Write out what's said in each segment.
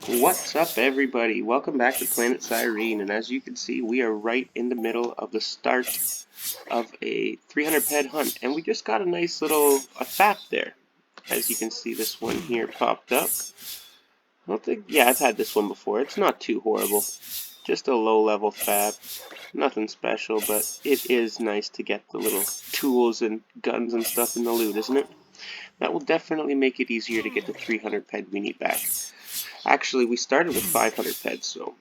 What's up, everybody? Welcome back to Planet CYRENE, and as you can see, we are right in the middle of the start of a 300 ped hunt, and we just got a nice little FAP there. As you can see, this one here popped up. Yeah, I've had this one before. It's not too horrible. Just a low-level FAP. Nothing special, but it is nice to get the little tools and guns and stuff in the loot, isn't it? That will definitely make it easier to get the 300 ped we need back. Actually, we started with 500 ped, so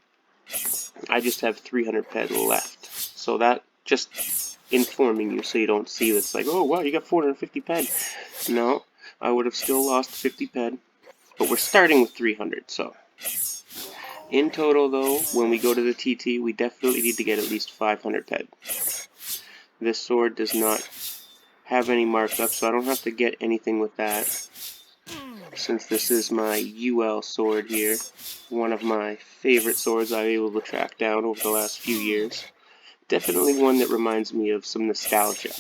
I just have 300 ped left. So that just informing you so you don't see that's like, oh wow, you got 450 ped. No, I would have still lost 50 ped, but we're starting with 300, so. In total though, when we go to the TT, we definitely need to get at least 500 ped. This sword does not have any markup, so I don't have to get anything with that. Since this is my UL sword here, one of my favorite swords I've been able to track down over the last few years. Definitely one that reminds me of some nostalgia.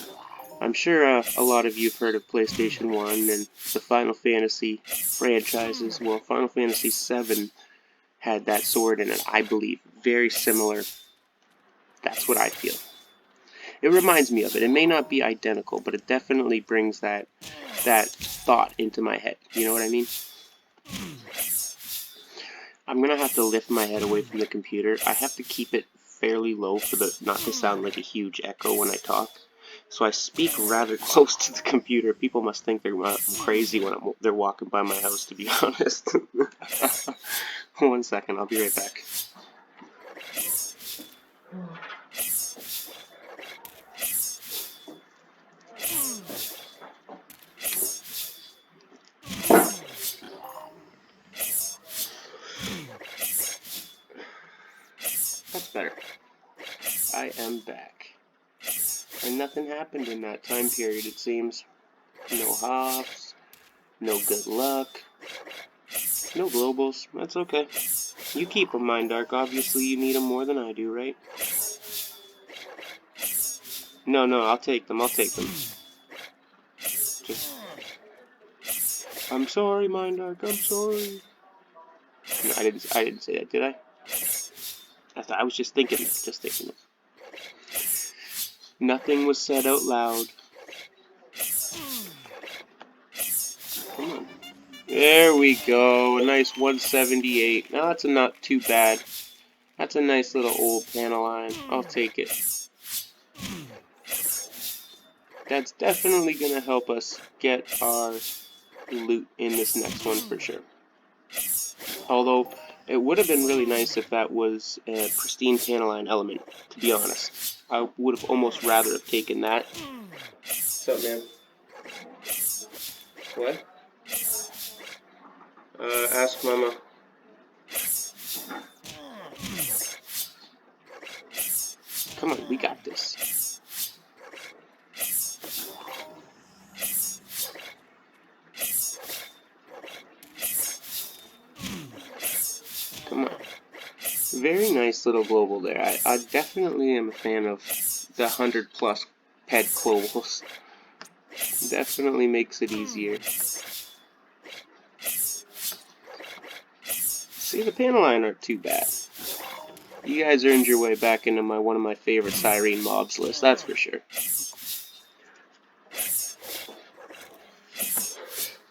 I'm sure a lot of you have heard of PlayStation 1 and the Final Fantasy franchises. Well, Final Fantasy 7 had that sword in it, I believe. Very similar. That's what I feel. It reminds me of it. It may not be identical, but it definitely brings that thought into my head. You know what I mean? I'm gonna have to lift my head away from the computer. I have to keep it fairly low for not to sound like a huge echo when I talk. So I speak rather close to the computer. People must think I'm crazy when they're walking by my house, to be honest. 1 second, I'll be right back. That's better. I am back. And nothing happened in that time period, it seems. No hops, no good luck, no globals. That's okay. You keep them, Mind Dark. Obviously, you need them more than I do, right? No, I'll take them. Just... I'm sorry, Mind Dark. I'm sorry. No, I didn't say that, did I? I was just thinking it. Nothing was said out loud. Come on. There we go. A nice 178. Now that's not too bad. That's a nice little old PANELEON. I'll take it. That's definitely going to help us get our loot in this next one for sure. Although, it would have been really nice if that was a Pristine PANELEON element, to be honest. I would have almost rather have taken that. What's up, man? What? Ask Mama. Come on, we got this. Come on. Very nice little global there. I definitely am a fan of the 100 plus ped globals. Definitely makes it easier. See, the PANELEON aren't too bad. You guys earned your way back into one of my favorite CYRENE mobs list, that's for sure.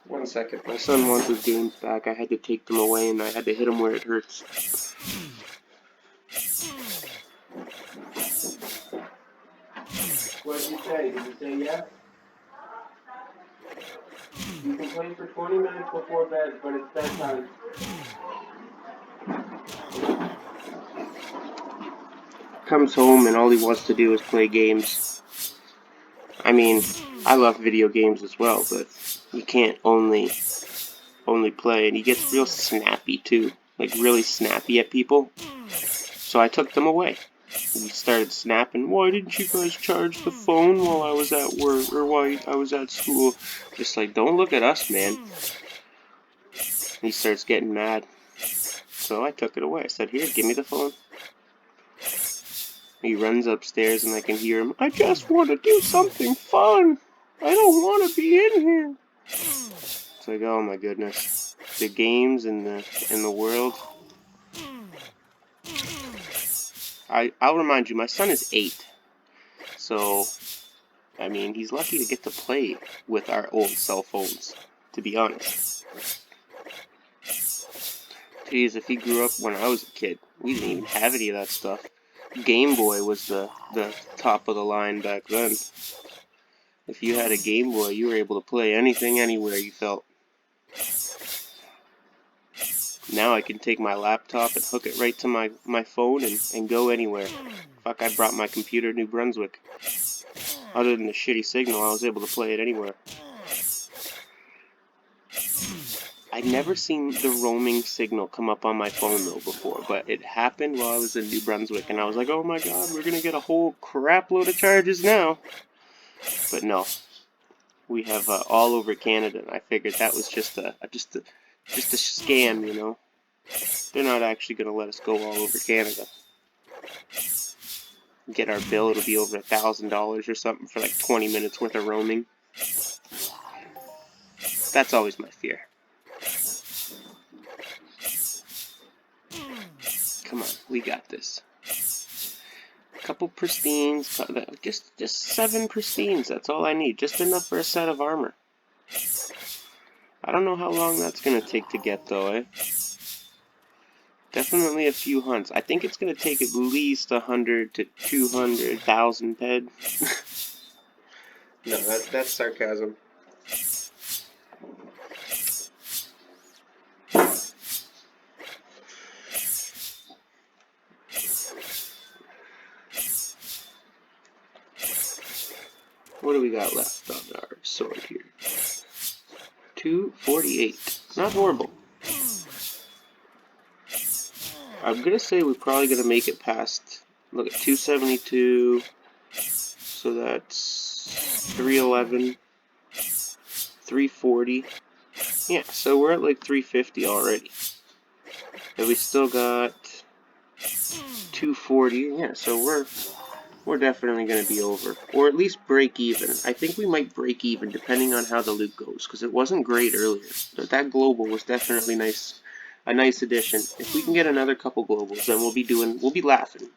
1 second, my son wants his games back. I had to take them away and I had to hit him where it hurts. What did you say? Did you say yes? You can play for 20 minutes before bed, but it's bedtime. Comes home and all he wants to do is play games. I mean, I love video games as well, but you can't only play, and he gets real snappy too, like really snappy at people. So I took them away. He started snapping, why didn't you guys charge the phone while I was at work, or while I was at school? Just like, don't look at us, man. He starts getting mad. So I took it away. I said, here, give me the phone. He runs upstairs and I can hear him, I just want to do something fun. I don't want to be in here. It's like, oh my goodness. the games in the world. I'll remind you, my son is 8, so I mean he's lucky to get to play with our old cell phones, to be honest. Geez, if he grew up when I was a kid, we didn't even have any of that stuff. Game Boy was the top of the line back then. If you had a Game Boy, you were able to play anything, anywhere you felt. Now I can take my laptop and hook it right to my phone and go anywhere. Fuck, I brought my computer to New Brunswick. Other than the shitty signal, I was able to play it anywhere. I'd never seen the roaming signal come up on my phone though before, but it happened while I was in New Brunswick, and I was like, oh my god, we're gonna get a whole crap load of charges now. But no, we have all over Canada, and I figured that was just a scam, you know. They're not actually gonna let us go all over Canada. Get our bill, it'll be over $1,000 or something for like 20 minutes worth of roaming. That's always my fear. Come on, we got this. A couple Pristines, just 7 Pristines, that's all I need. Just enough for a set of armor. I don't know how long that's gonna take to get though, eh? Definitely a few hunts. I think it's gonna take at least 100 to 200,000 ped. No, that's sarcasm. What do we got left on our sword here? 248. Not horrible. I'm gonna say we're probably gonna make it past. Look at 272. So that's 311. 340. Yeah, so we're at like 350 already. And we still got 240. Yeah, so we're definitely going to be over. Or at least break even. I think we might break even depending on how the loot goes, because it wasn't great earlier. But that global was definitely nice. A nice addition. If we can get another couple globals, then we'll be laughing.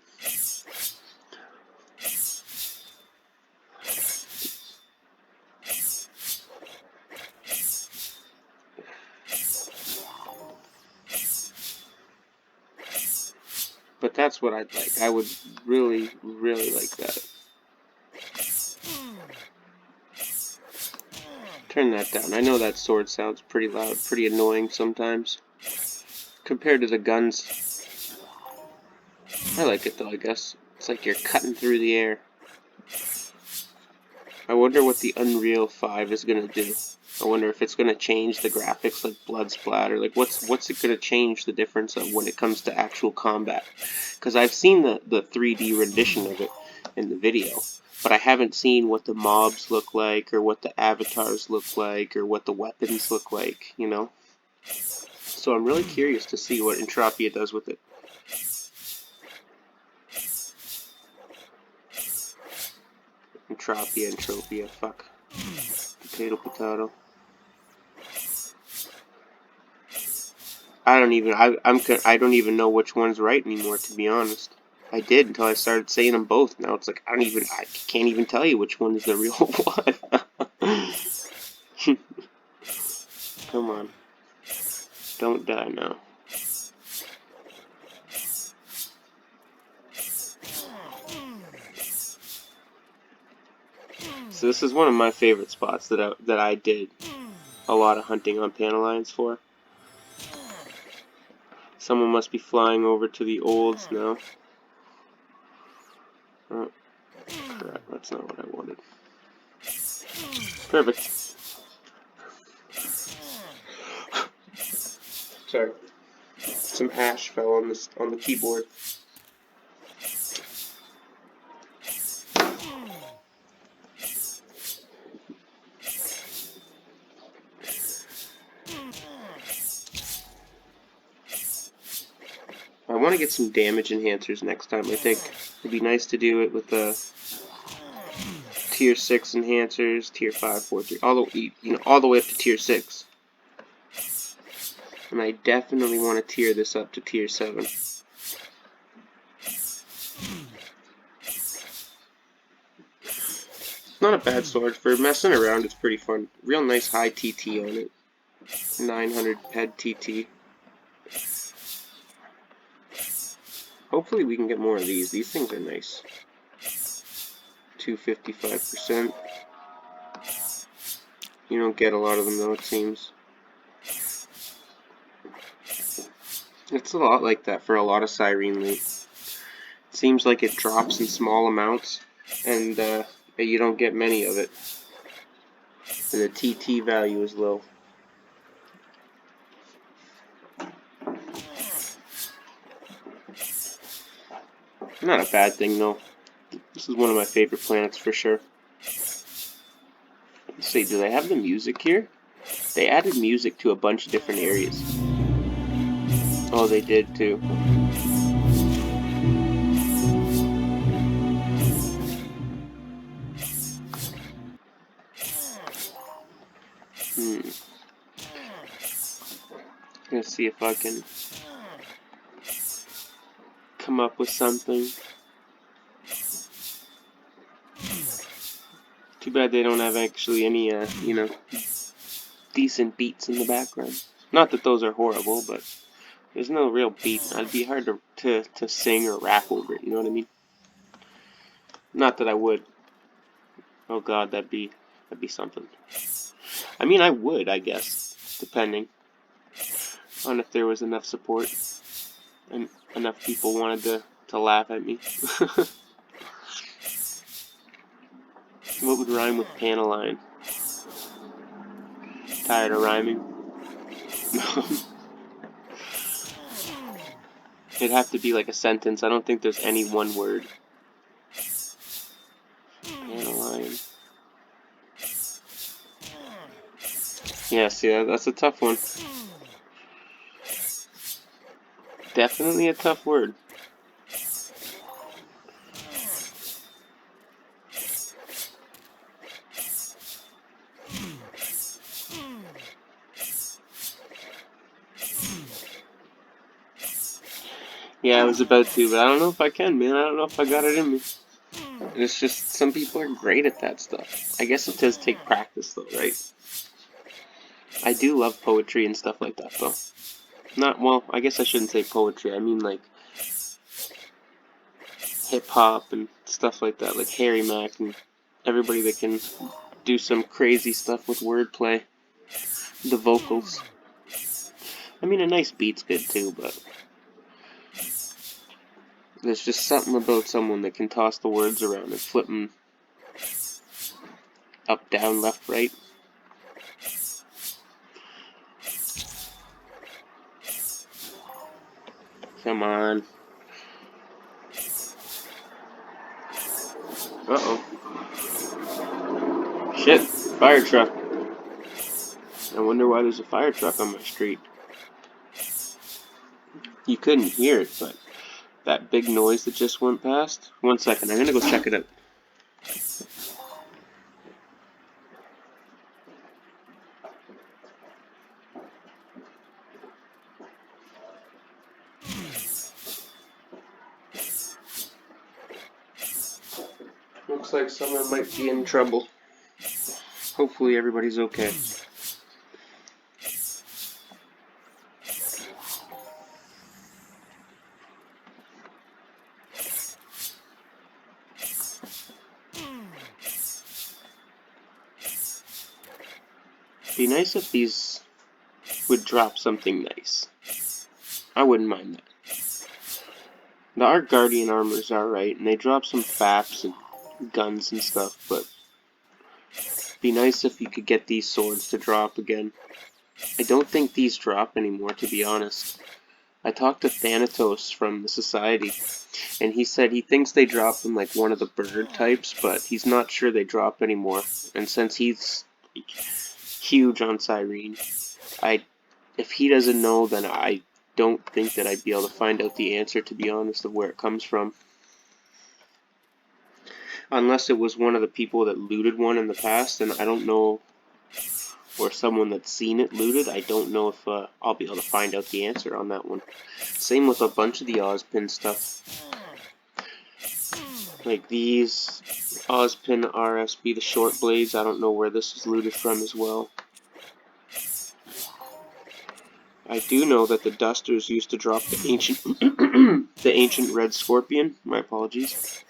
But that's what I'd like. I would really, really like that. Turn that down. I know that sword sounds pretty loud, pretty annoying sometimes. Compared to the guns. I like it though, I guess. It's like you're cutting through the air. I wonder what the Unreal 5 is going to do. I wonder if it's going to change the graphics, like blood splatter. Like, what's it going to change the difference of when it comes to actual combat? Because I've seen the 3D rendition of it in the video, but I haven't seen what the mobs look like, or what the avatars look like, or what the weapons look like, you know? So I'm really curious to see what Entropia does with it. Entropia, fuck. Potato. I don't even know which one's right anymore, to be honest. I did until I started saying them both. Now it's like I can't even tell you which one is the real one. Come on. Don't die now. So this is one of my favorite spots that I did a lot of hunting on Paneleons for. Someone must be flying over to the olds now. Oh, crap, that's not what I wanted. Perfect. Sorry. Some ash fell on the keyboard. I want to get some damage enhancers next time, I think. It'd be nice to do it with the tier 6 enhancers, tier 5, 4, 3, all the way up to tier 6. And I definitely want to tier this up to tier 7. Not a bad sword. For messing around, it's pretty fun. Real nice high TT on it. 900 ped TT. Hopefully we can get more of these. These things are nice. 255%. You don't get a lot of them though, it seems. It's a lot like that for a lot of CYRENE loot. It seems like it drops in small amounts, and you don't get many of it. And the TT value is low. Not a bad thing though. This is one of my favorite planets for sure. Let's see, do they have the music here? They added music to a bunch of different areas. Oh, they did too. Let's see if I can come up with something. Too bad they don't have actually any, you know, decent beats in the background. Not that those are horrible, but there's no real beat. It'd be hard to sing or rap over it, you know what I mean? Not that I would. Oh god, that'd be something. I mean, I would, I guess, depending on if there was enough support and enough people wanted to laugh at me. What would rhyme with PANELEON? Tired of rhyming? It'd have to be like a sentence. I don't think there's any one word. PANELEON. Yeah, see, that's a tough one. Definitely a tough word. Yeah, I was about to, but I don't know if I can, man. I don't know if I got it in me. It's just, some people are great at that stuff. I guess it does take practice, though, right? I do love poetry and stuff like that, though. Not, well, I guess I shouldn't say poetry. I mean, like, hip-hop and stuff like that, like Harry Mack and everybody that can do some crazy stuff with wordplay. The vocals. I mean, a nice beat's good, too, but there's just something about someone that can toss the words around and flip them up, down, left, right. Come on. Uh-oh. Shit, fire truck. I wonder why there's a fire truck on my street. You couldn't hear it, but that big noise that just went past. 1 second, I'm gonna go check it out. Looks like someone might be in trouble. Hopefully everybody's okay. Be nice if these would drop something nice. I wouldn't mind that. The Arc Guardian armor's alright, and they drop some faps and guns and stuff, but be nice if you could get these swords to drop again. I don't think these drop anymore, to be honest. I talked to Thanatos from the Society, and he said he thinks they drop from like one of the bird types, but he's not sure they drop anymore. And since he's huge on CYRENE, if he doesn't know, then I don't think that I'd be able to find out the answer, to be honest, of where it comes from. Unless it was one of the people that looted one in the past, and I don't know or someone that's seen it looted. I don't know if I'll be able to find out the answer on that one. Same with a bunch of the Ozpin stuff. Like these Ozpin RSB, the short blades, I don't know where this is looted from as well. I do know that the Dusters used to drop the ancient the ancient red scorpion. My apologies.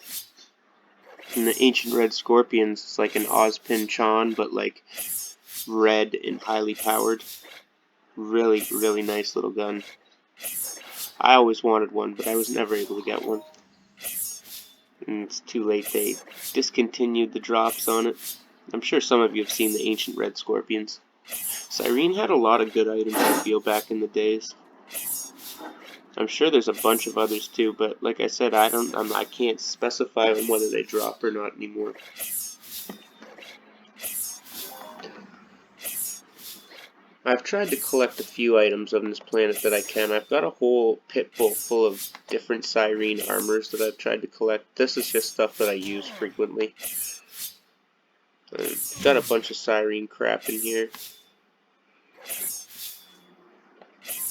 And the ancient red scorpions, it's like an Ozpin Chon, but like red and highly powered. Really, really nice little gun. I always wanted one, but I was never able to get one. And it's too late, they discontinued the drops on it. I'm sure some of you have seen the ancient red scorpions. CYRENE had a lot of good items, I feel, back in the days. I'm sure there's a bunch of others too, but like I said, I can't specify on whether they drop or not anymore. I've tried to collect a few items on this planet that I can. I've got a whole pit bull full of different CYRENE armors that I've tried to collect. This is just stuff that I use frequently. I've got a bunch of CYRENE crap in here.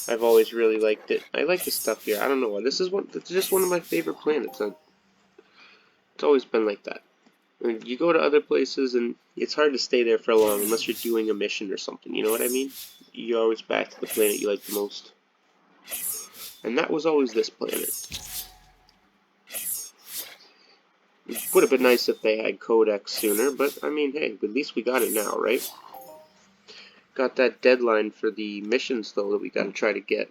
I've always really liked it. I like the stuff here. I don't know why. This is just one of my favorite planets. It's always been like that. You go to other places and it's hard to stay there for long unless you're doing a mission or something, you know what I mean? You're always back to the planet you like the most. And that was always this planet. It would have been nice if they had Codex sooner, but I mean, hey, at least we got it now, right? Got that deadline for the missions, though, that we gotta try to get.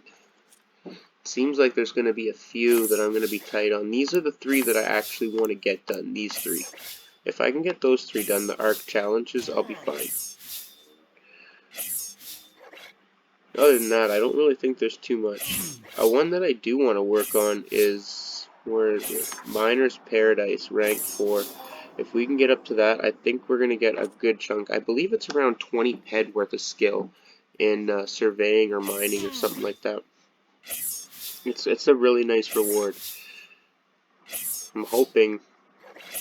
Seems like there's gonna be a few that I'm gonna be tight on. These are the 3 that I actually want to get done, these 3. If I can get those 3 done, the ARC challenges, I'll be fine. Other than that, I don't really think there's too much. One that I do want to work on is Miner's Paradise, rank 4. If we can get up to that, I think we're going to get a good chunk. I believe it's around 20 ped worth of skill in surveying or mining or something like that. It's a really nice reward. I'm hoping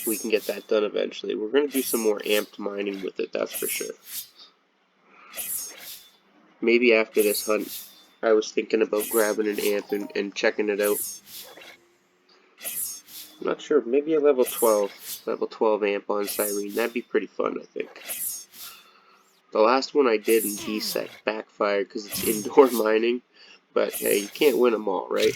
we can get that done eventually. We're going to do some more amped mining with it, that's for sure. Maybe after this hunt, I was thinking about grabbing an amp and checking it out. I'm not sure, maybe a level 12 amp on CYRENE. That'd be pretty fun, I think. The last one I did in DSEC backfired because it's indoor mining, but hey, you can't win them all, right?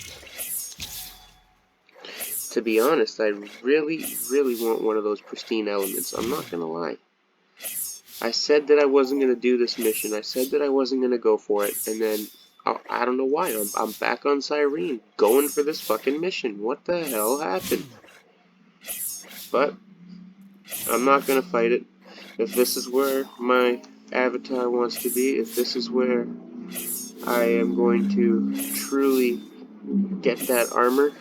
To be honest, I really, really want one of those pristine elements. I'm not gonna lie. I said that I wasn't gonna do this mission. I said that I wasn't gonna go for it, and then I don't know why. I'm back on CYRENE, going for this fucking mission. What the hell happened? But I'm not gonna fight it. If this is where my avatar wants to be, if this is where I am going to truly get that armor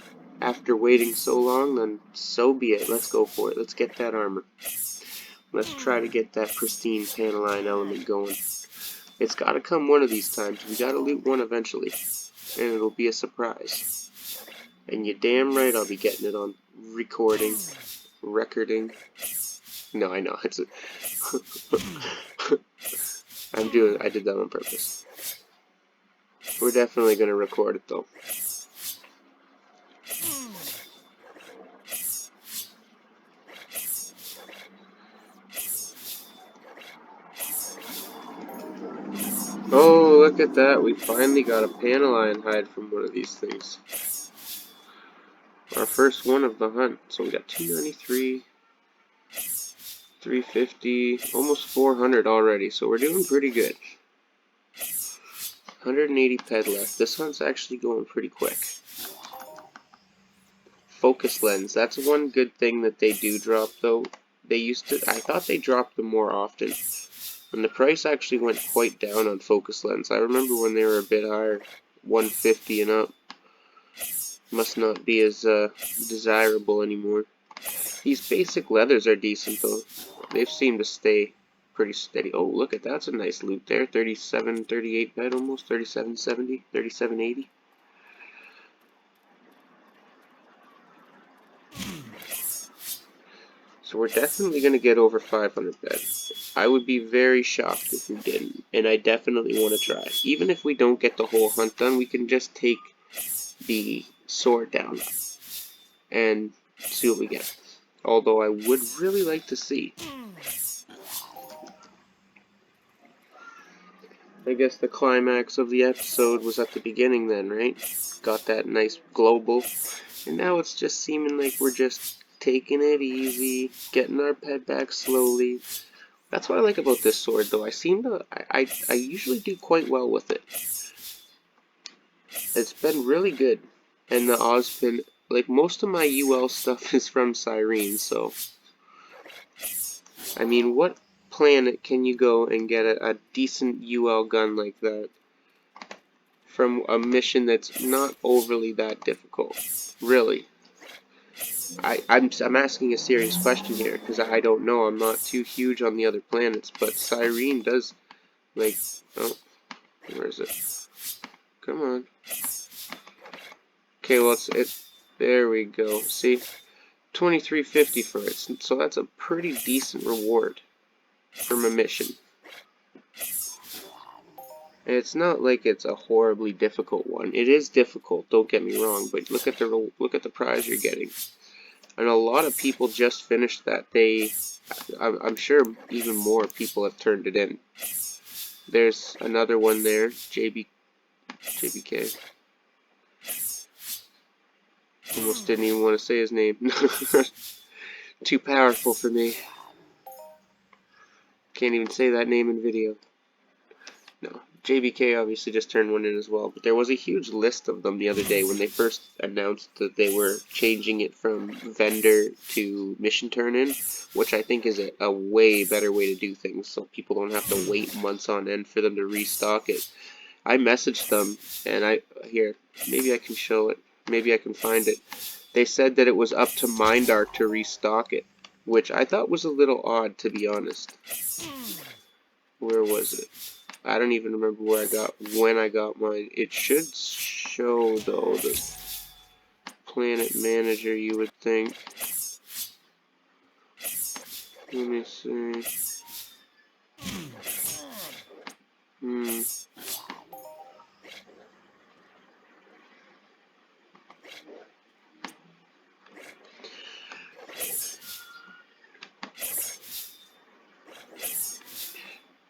after waiting so long, then so be it. Let's go for it. Let's get that armor. Let's try to get that pristine Paneleon element going. It's got to come one of these times. We got to loot one eventually, and it'll be a surprise. And you're damn right I'll be getting it on recording. No, I know. It's I did that on purpose. We're definitely going to record it, though. Oh, look at that. We finally got a Paneleon hide from one of these things. Our first one of the hunt. So we got 293, 350, almost 400 already. So we're doing pretty good. 180 ped left. This hunt's actually going pretty quick. Focus lens. That's one good thing that they do drop, though. I thought they dropped them more often. And the price actually went quite down on focus lens. I remember when they were a bit higher, 150 and up. Must not be as desirable anymore. These basic leathers are decent though. They've seemed to stay pretty steady. Oh, look at that's a nice loot there. 37, 38 ped almost. 3770, 3780. So we're definitely going to get over 500 bed. I would be very shocked if we didn't, and I definitely want to try. Even if we don't get the whole hunt done, we can just take the sword down and see what we get. Although I would really like to see. I guess the climax of the episode was at the beginning then, right? Got that nice global. And now it's just seeming like we're just taking it easy, getting our pet back slowly. That's what I like about this sword, though. I usually do quite well with it. It's been really good. And the Ozpin, like, most of my UL stuff is from CYRENE, so... I mean, what planet can you go and get a decent UL gun like that from a mission that's not overly that difficult? Really? I'm asking a serious question here, because I don't know. I'm not too huge on the other planets, but CYRENE does, like... Oh, where is it? Come on. Okay, well, there we go. See? 2350 for it, so that's a pretty decent reward from a mission. And it's not like it's a horribly difficult one. It is difficult, don't get me wrong, but look at the prize you're getting. And a lot of people just finished that. I'm sure even more people have turned it in. There's another one there, JBK. Almost didn't even want to say his name. Too powerful for me. Can't even say that name in video. No, JBK obviously just turned one in as well, but there was a huge list of them the other day when they first announced that they were changing it from vendor to mission turn-in, which I think is a way better way to do things, so people don't have to wait months on end for them to restock it. I messaged them, and here, maybe I can show it, maybe I can find it. They said that it was up to Mindark to restock it, which I thought was a little odd, to be honest. Where was it? I don't even remember when I got mine. It should show, though, the planet manager, you would think. Let me see.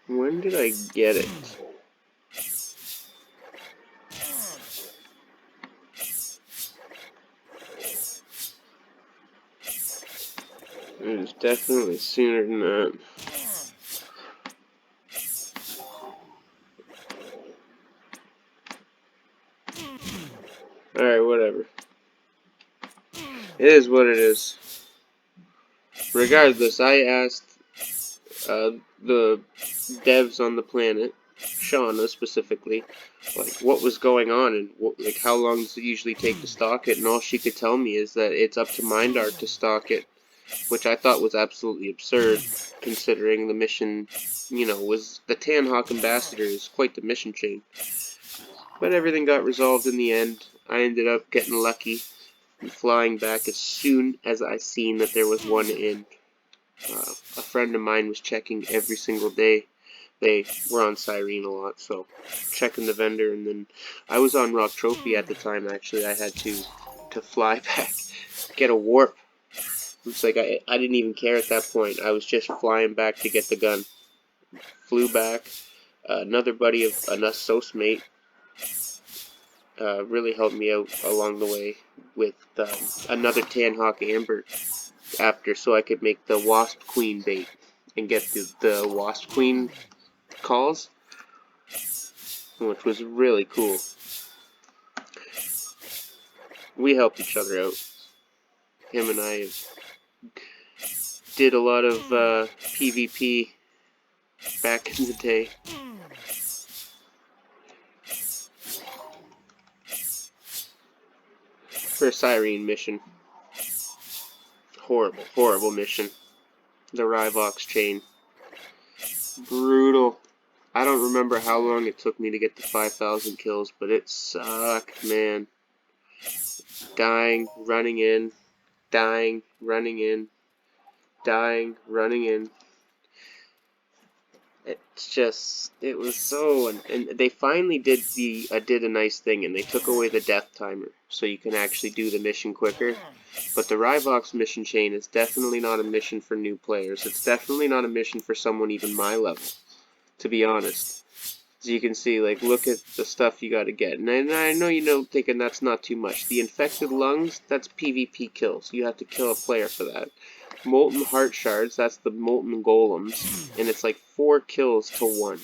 When did I get it? It was definitely sooner than that. Alright, whatever. It is what it is. Regardless, I asked the devs on the planet, Shauna specifically, like what was going on and like how long does it usually take to stock it, and all she could tell me is that it's up to Mindark to stock it, which I thought was absolutely absurd, considering the mission, you know, was the Tan Hawk Ambassador is quite the mission chain. But everything got resolved in the end. I ended up getting lucky and flying back as soon as I seen that there was one in. A friend of mine was checking every single day. They were on CYRENE a lot, so checking the vendor, and then I was on Entropia at the time. Actually, I had to fly back, get a warp. It's like I didn't even care at that point. I was just flying back to get the gun. Flew back. Another buddy of an associate really helped me out along the way with another Tan Hawk Amber after, so I could make the Wasp Queen bait and get the Wasp Queen calls, which was really cool. We helped each other out. Him and I did a lot of PvP back in the day. For a CYRENE mission. Horrible, horrible mission. The Ryvox chain. Brutal. I don't remember how long it took me to get to 5,000 kills, but it sucked, man. Dying, running in, dying, running in. dying, running in. It's just, it was so, and they finally did a nice thing, and they took away the death timer, so you can actually do the mission quicker. But the Ryvox mission chain is definitely not a mission for new players. It's definitely not a mission for someone even my level, to be honest. As you can see, like, look at the stuff you gotta get. And I know you know thinking that's not too much. The infected lungs, that's PvP kills. You have to kill a player for that. Molten heart shards, that's the molten golems. And it's like 4 kills to 1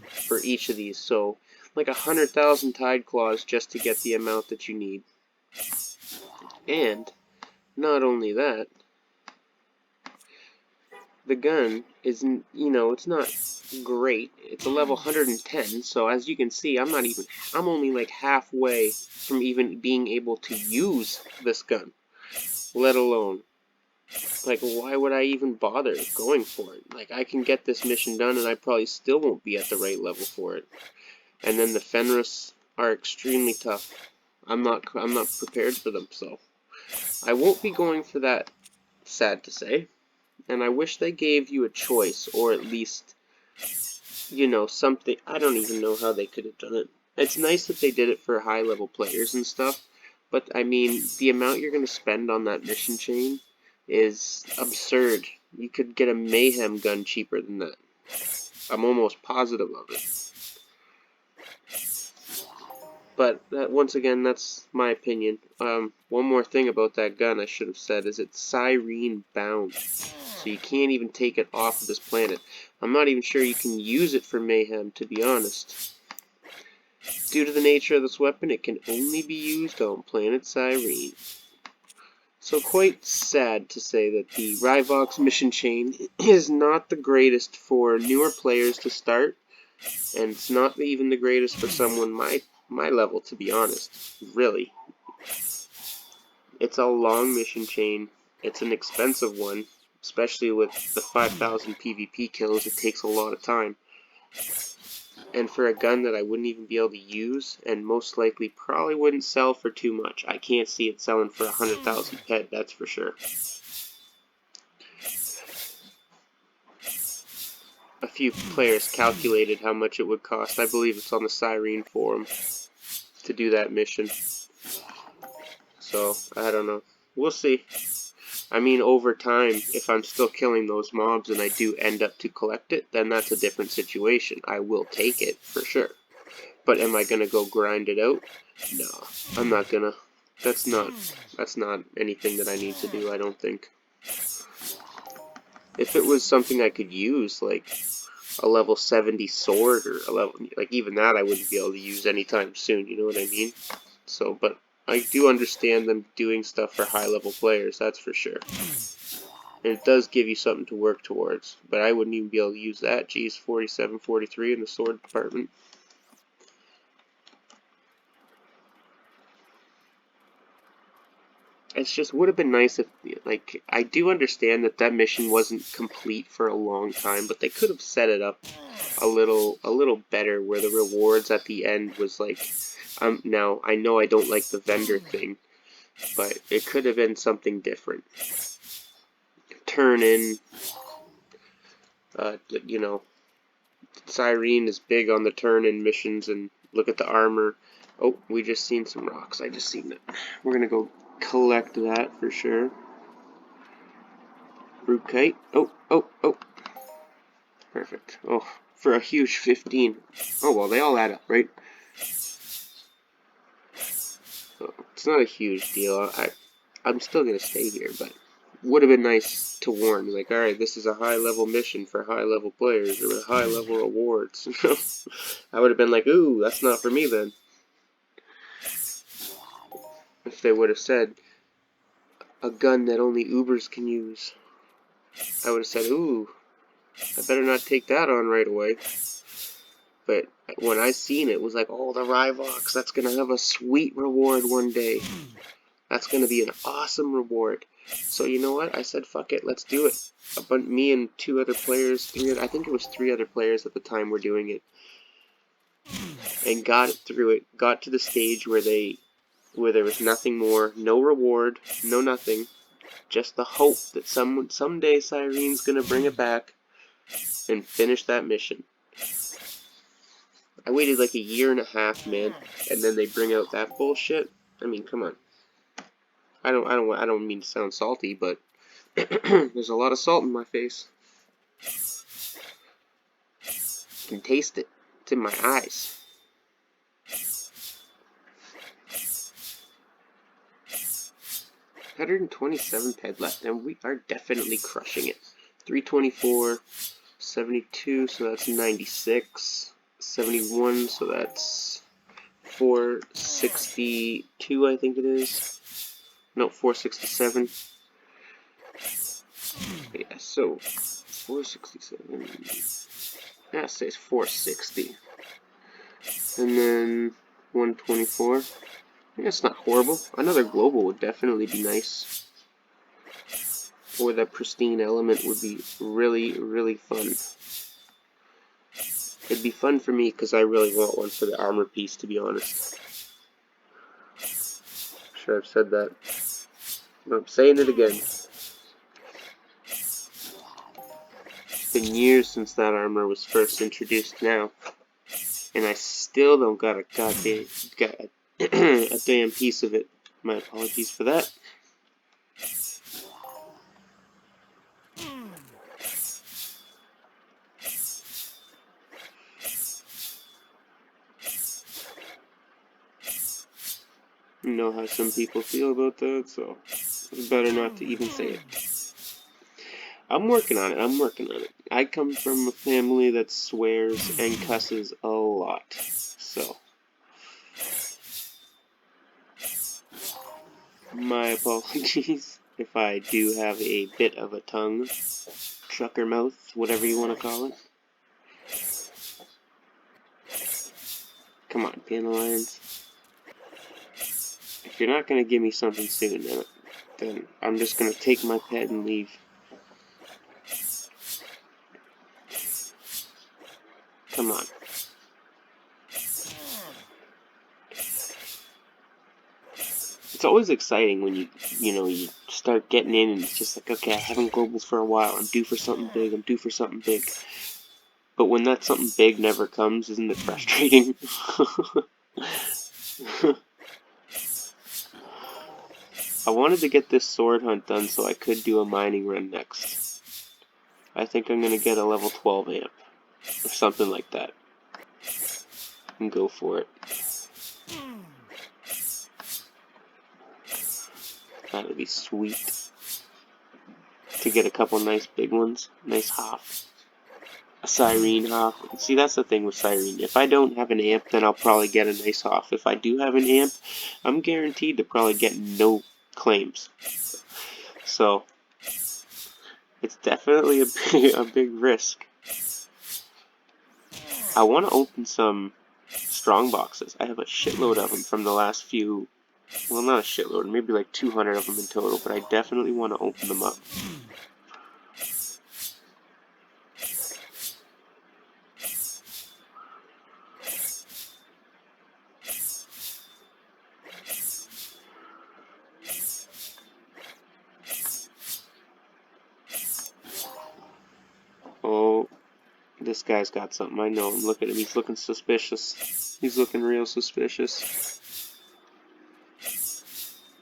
for each of these. So, like 100,000 tide claws just to get the amount that you need. And, not only that, the gun isn't, you know, it's not great. It's a level 110, so as you can see, I'm only like halfway from even being able to use this gun, let alone, like, why would I even bother going for it? Like, I can get this mission done and I probably still won't be at the right level for it. And then the Fenris are extremely tough. I'm not prepared for them, so I won't be going for that, sad to say. And I wish they gave you a choice, or at least, you know, something. I don't even know how they could have done it. It's nice that they did it for high-level players and stuff, but, I mean, the amount you're going to spend on that mission chain is absurd. You could get a Mayhem gun cheaper than that. I'm almost positive of it. But, once again, that's my opinion. One more thing about that gun I should have said is it's CYRENE bound. So you can't even take it off of this planet. I'm not even sure you can use it for Mayhem, to be honest. Due to the nature of this weapon, it can only be used on planet CYRENE. So quite sad to say that the Ryvox mission chain is not the greatest for newer players to start, and it's not even the greatest for someone my level, to be honest. Really. It's a long mission chain. It's an expensive one. Especially with the 5,000 PvP kills, it takes a lot of time. And for a gun that I wouldn't even be able to use, and most likely probably wouldn't sell for too much. I can't see it selling for 100,000 ped, that's for sure. A few players calculated how much it would cost. I believe it's on the CYRENE forum to do that mission. So, I don't know. We'll see. I mean, over time, if I'm still killing those mobs and I do end up to collect it, then that's a different situation. I will take it, for sure. But am I gonna go grind it out? No, I'm not gonna. That's not anything that I need to do, I don't think. If it was something I could use, like a level 70 sword, or a level, like even that I wouldn't be able to use anytime soon, you know what I mean? So, but I do understand them doing stuff for high-level players, that's for sure. And it does give you something to work towards. But I wouldn't even be able to use that. Geez, 47, 43 in the sword department. It's just, would have been nice if, like, I do understand that that mission wasn't complete for a long time, but they could have set it up a little better, where the rewards at the end was like, now, I know I don't like the vendor thing, but it could have been something different. Turn in, you know, CYRENE is big on the turn-in missions, and look at the armor. Oh, we just seen some rocks. I just seen it. We're gonna go collect that for sure. Root kite. Oh, oh, oh. Perfect. Oh, for a huge 15. Oh, well, they all add up, right? So, it's not a huge deal. I'm still gonna stay here, but would have been nice to warn, like, alright, this is a high-level mission for high-level players, or with high-level rewards. I would have been like, ooh, that's not for me then. If they would have said, a gun that only Ubers can use, I would have said, ooh, I better not take that on right away. But when I seen it, it was like, oh, the Ryvox, that's going to have a sweet reward one day. That's going to be an awesome reward. So you know what? I said, fuck it, let's do it. Me and 2 other players, I think it was 3 other players at the time were doing it. And got it through it, got to the stage where there was nothing more, no reward, no nothing. Just the hope that someday Cyrene's gonna bring it back and finish that mission. I waited like a year and a half, man, and then they bring out that bullshit. I mean, come on. I don't mean to sound salty, but there's a lot of salt in my face. I can taste it. It's in my eyes. $127 ped left, and we are definitely crushing it. 324, 72, so that's 96, 71, so that's 462, I think it is. No, 467. Yeah, so 467. Yeah, it says 460. And then 124. Yeah, it's not horrible. Another global would definitely be nice. Or that pristine element would be really, really fun. It'd be fun for me because I really want one for the armor piece, to be honest. I'm sure I've said that, but I'm saying it again. It's been years since that armor was first introduced now, and I still don't got a damn piece of it. My apologies for that. You know how some people feel about that, so it's better not to even say it. I'm working on it. I come from a family that swears and cusses a lot, so my apologies if I do have a bit of a tongue, trucker mouth, whatever you want to call it. Come on, Paneleons. If you're not going to give me something soon, then I'm just going to take my pet and leave. Come on. It's always exciting when you start getting in and it's just like, okay, I haven't globals for a while. I'm due for something big. But when that something big never comes, isn't it frustrating? I wanted to get this sword hunt done so I could do a mining run next. I think I'm going to get a level 12 amp. Or something like that. And go for it. That would be sweet. To get a couple nice big ones. Nice Hoff. A CYRENE Hoff. See, that's the thing with CYRENE. If I don't have an amp, then I'll probably get a nice Hoff. If I do have an amp, I'm guaranteed to probably get no claims. So, it's definitely a big risk. I want to open some strong boxes. I have a shitload of them from the last few. Well, not a shitload, maybe like 200 of them in total, but I definitely want to open them up. Oh, this guy's got something. I know him. Look at him. He's looking suspicious. He's looking real suspicious.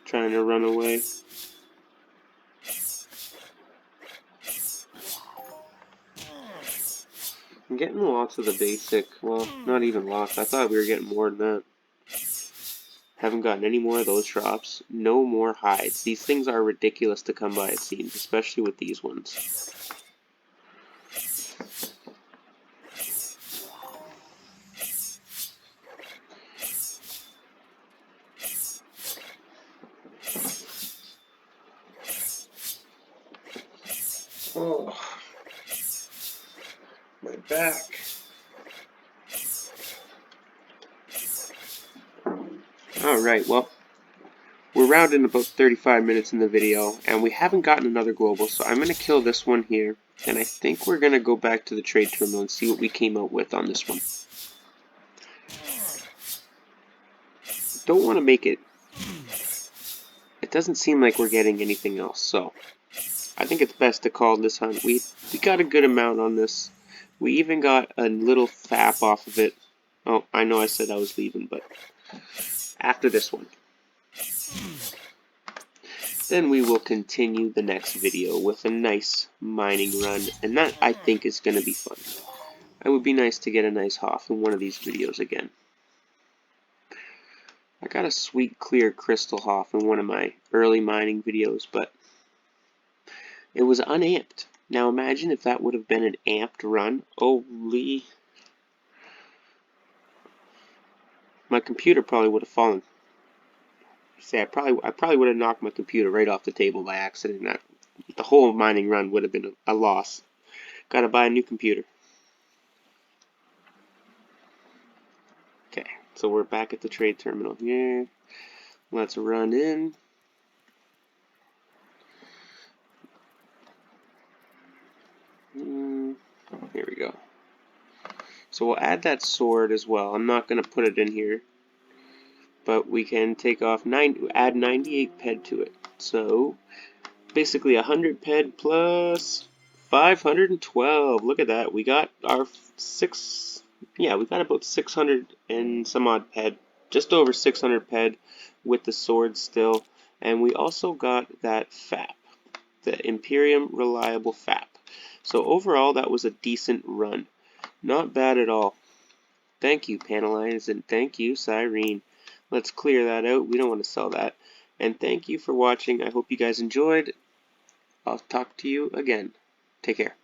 Trying to run away. I'm getting lots of the basic. Well, not even lots. I thought we were getting more than that. Haven't gotten any more of those drops. No more hides. These things are ridiculous to come by, it seems, especially with these ones. Oh, my back. Alright, well, we're rounding about 35 minutes in the video, and we haven't gotten another global, so I'm going to kill this one here, and I think we're going to go back to the trade terminal and see what we came out with on this one. Don't want to make it a it doesn't seem like we're getting anything else, so I think it's best to call this hunt. We got a good amount on this. We even got a little fap off of it. Oh, I know I said I was leaving, but after this one. Then we will continue the next video with a nice mining run, and that I think is going to be fun. It would be nice to get a nice Hoff in one of these videos again. I got a sweet clear crystal Hoff in one of my early mining videos, but it was unamped. Now imagine if that would have been an amped run. Holy. My computer probably would have fallen. Say, I probably would have knocked my computer right off the table by accident. The whole mining run would have been a loss. Gotta buy a new computer. Okay, so we're back at the trade terminal here. Let's run in. Here we go. So we'll add that sword as well. I'm not going to put it in here, but we can take off add 98 ped to it. So basically 100 ped plus 512. Look at that. We got our we got about 600 and some odd ped, just over 600 ped with the sword still, and we also got that FAP, the Imperium Reliable FAP. So overall, that was a decent run. Not bad at all. Thank you, Paneleon, and thank you, CYRENE. Let's clear that out. We don't want to sell that. And thank you for watching. I hope you guys enjoyed. I'll talk to you again. Take care.